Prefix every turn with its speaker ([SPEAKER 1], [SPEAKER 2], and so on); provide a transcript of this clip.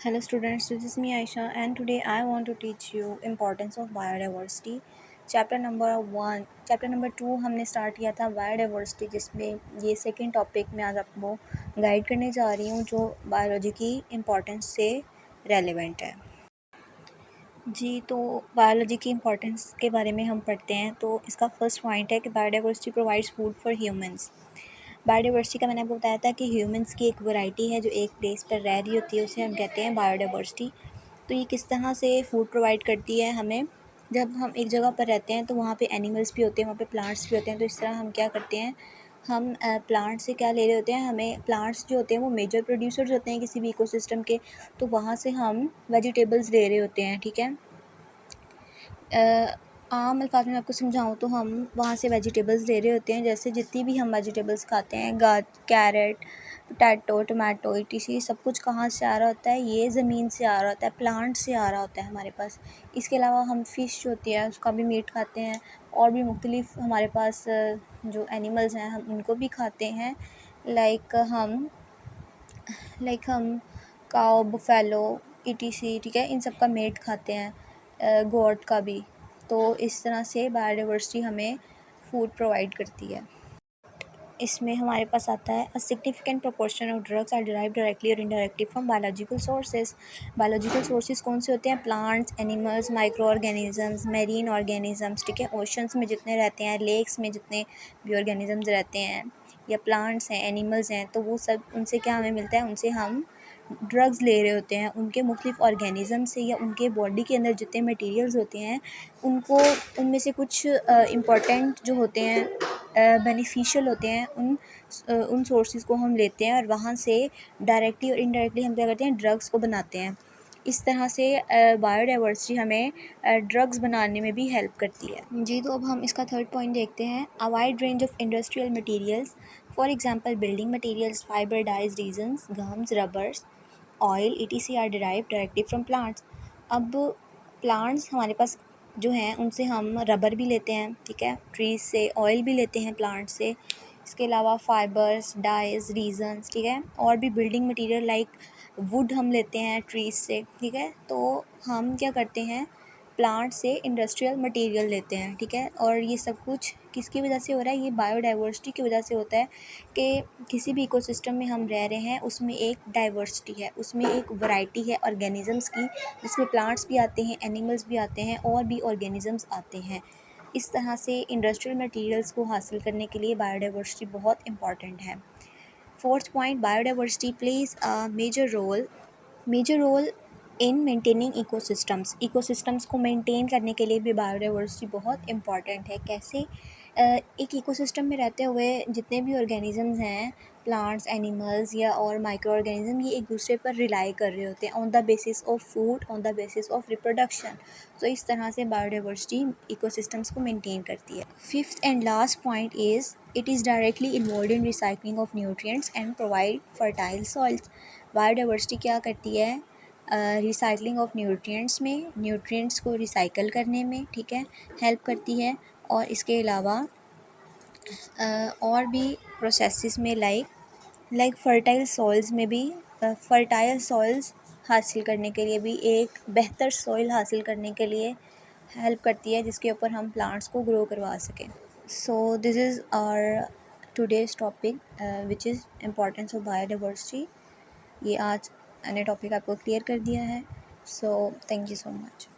[SPEAKER 1] Hello students, this is me Aisha and today I want to teach you importance of biodiversity. Chapter number 2 हमने start किया था biodiversity, जिसमें ये second topic मैं आज आपको गाइड करने जा रही हूँ जो बायोलॉजी की इम्पोर्टेंस से रेलेवेंट है। जी, तो बायोलॉजी की इम्पोर्टेंस के बारे में हम पढ़ते हैं। तो इसका फर्स्ट पॉइंट है कि biodiversity provides food for humans. Biodiversity का मैंने आपको बताया था कि ह्यूमंस की एक वैरायटी है जो एक प्लेस पर रह रही होती है, उसे हम कहते हैं बायोडाइवर्सिटी। तो ये किस तरह से फूड प्रोवाइड करती है हमें। जब हम एक जगह पर रहते हैं तो वहाँ पे एनिमल्स भी होते हैं, वहाँ पे प्लांट्स भी होते हैं। तो इस तरह हम क्या करते हैं, हम प्लांट से क्या ले रहे होते हैं, हमें प्लांट्स जो होते हैं वो मेजर प्रोड्यूसर्स होते हैं किसी भी इकोसिस्टम के। तो वहाँ से हम वेजिटेबल्स ले रहे होते हैं, ठीक है। आम अल्फाज में आपको समझाऊँ तो हम वहाँ से वेजिटेबल्स ले रहे होते हैं। जैसे जितनी भी हम वेजिटेबल्स खाते हैं, कैरेट, पोटैटो, टमाटो, etc, सब कुछ कहाँ से आ रहा होता है, ये ज़मीन से आ रहा होता है, प्लांट से आ रहा होता है हमारे पास। इसके अलावा हम फ़िश जो होती है उसका भी मीट खाते हैं, और भी मुख्तलिफ़ हमारे पास जो एनिमल्स हैं हम उनको भी खाते हैं। लाइक हम काऊ, बफेलो, etc, ठीक है, इन सब का मीट खाते हैं, गोट का भी। तो इस तरह से बायोडाइवर्सिटी हमें फूड प्रोवाइड करती है। इसमें हमारे पास आता है a significant proportion of drugs are derived directly और indirectly from biological sources. Biological sources कौन से होते हैं? Plants, animals, micro organisms, marine organisms, ठीक है। ओशंस में जितने रहते हैं, लेक्स में जितने भी ऑर्गेनिजम्स रहते हैं, या प्लांट्स हैं, एनिमल्स हैं, तो वो सब उनसे क्या हमें मिलता है, उनसे हम ड्रग्स ले रहे होते हैं। उनके मुख्तलिफ़ ऑर्गेनिज़म से या उनके बॉडी के अंदर जितने मटेरियल्स होते हैं उनको, उनमें से कुछ इम्पॉर्टेंट जो होते हैं, बेनिफिशियल होते हैं, उन सोर्सेज़ को हम लेते हैं और वहाँ से डायरेक्टली और इनडायरेक्टली हम क्या करते हैं, ड्रग्स को बनाते हैं। इस तरह से बायोडाइवर्सिटी हमें ड्रग्स बनाने में भी हेल्प करती है। जी, तो अब हम इसका थर्ड पॉइंट देखते हैं। A wide range of industrial materials, for example building materials, fibre, dyes, resins, gums, rubbers, oil, etc are derive directly from plants. अब प्लांट्स हमारे पास जो हैं उनसे हम रबर भी लेते हैं, ठीक है, ट्रीज से, ऑयल भी लेते हैं प्लांट से। इसके अलावा फाइबर्स, डाइज, रीजन्स, ठीक है, और भी बिल्डिंग मटेरियल लाइक वुड हम लेते हैं ट्रीज से, ठीक है। तो हम क्या करते हैं, प्लांट से इंडस्ट्रियल मटेरियल लेते हैं, ठीक है। और ये सब कुछ किसकी वजह से हो रहा है? ये बायोडाइवर्सिटी की वजह से होता है कि किसी भी इकोसिस्टम में हम रह रहे हैं उसमें एक डाइवर्सिटी है, उसमें एक वैरायटी है ऑर्गेनिजम्स की, जिसमें प्लांट्स भी आते हैं, एनिमल्स भी आते हैं, और भी ऑर्गेनिजम्स आते हैं। इस तरह से इंडस्ट्रियल मटेरियल्स को हासिल करने के लिए बायोडाइवर्सिटी बहुत इंपॉर्टेंट है। Fourth point, biodiversity plays a major role in maintaining ecosystems को मेंटेन करने के लिए भी बायोडाइवर्सिटी बहुत इम्पॉर्टेंट है। कैसे? एक इकोसिस्टम में रहते हुए जितने भी ऑर्गेनिजम्स हैं, प्लांट्स, एनिमल्स या और माइक्रो ऑर्गेनिज्म, ये एक दूसरे पर रिलाई कर रहे होते हैं on the basis of food, on the basis of reproduction. तो इस तरह से बायोडाइवर्सिटी इकोसिस्टम्स को मेंटेन करती है। Fifth and last point is it is directly involve in recycling of nutrients and provide fertile soils. Biodiversity क्या करती है? रिसाइकलिंग ऑफ न्यूट्रिएंट्स में, न्यूट्रिएंट्स को रिसाइकल करने में, ठीक है, हेल्प करती है। और इसके अलावा और भी प्रोसेसेस में लाइक फर्टाइल सॉइल्स में भी, फर्टाइल सॉइल्स हासिल करने के लिए भी, एक बेहतर सॉइल हासिल करने के लिए हेल्प करती है, जिसके ऊपर हम प्लांट्स को ग्रो करवा सकें। So this is our today's topic which is importance of biodiversity. ये आज मैंने टॉपिक आपको क्लियर कर दिया है। So thank you so much.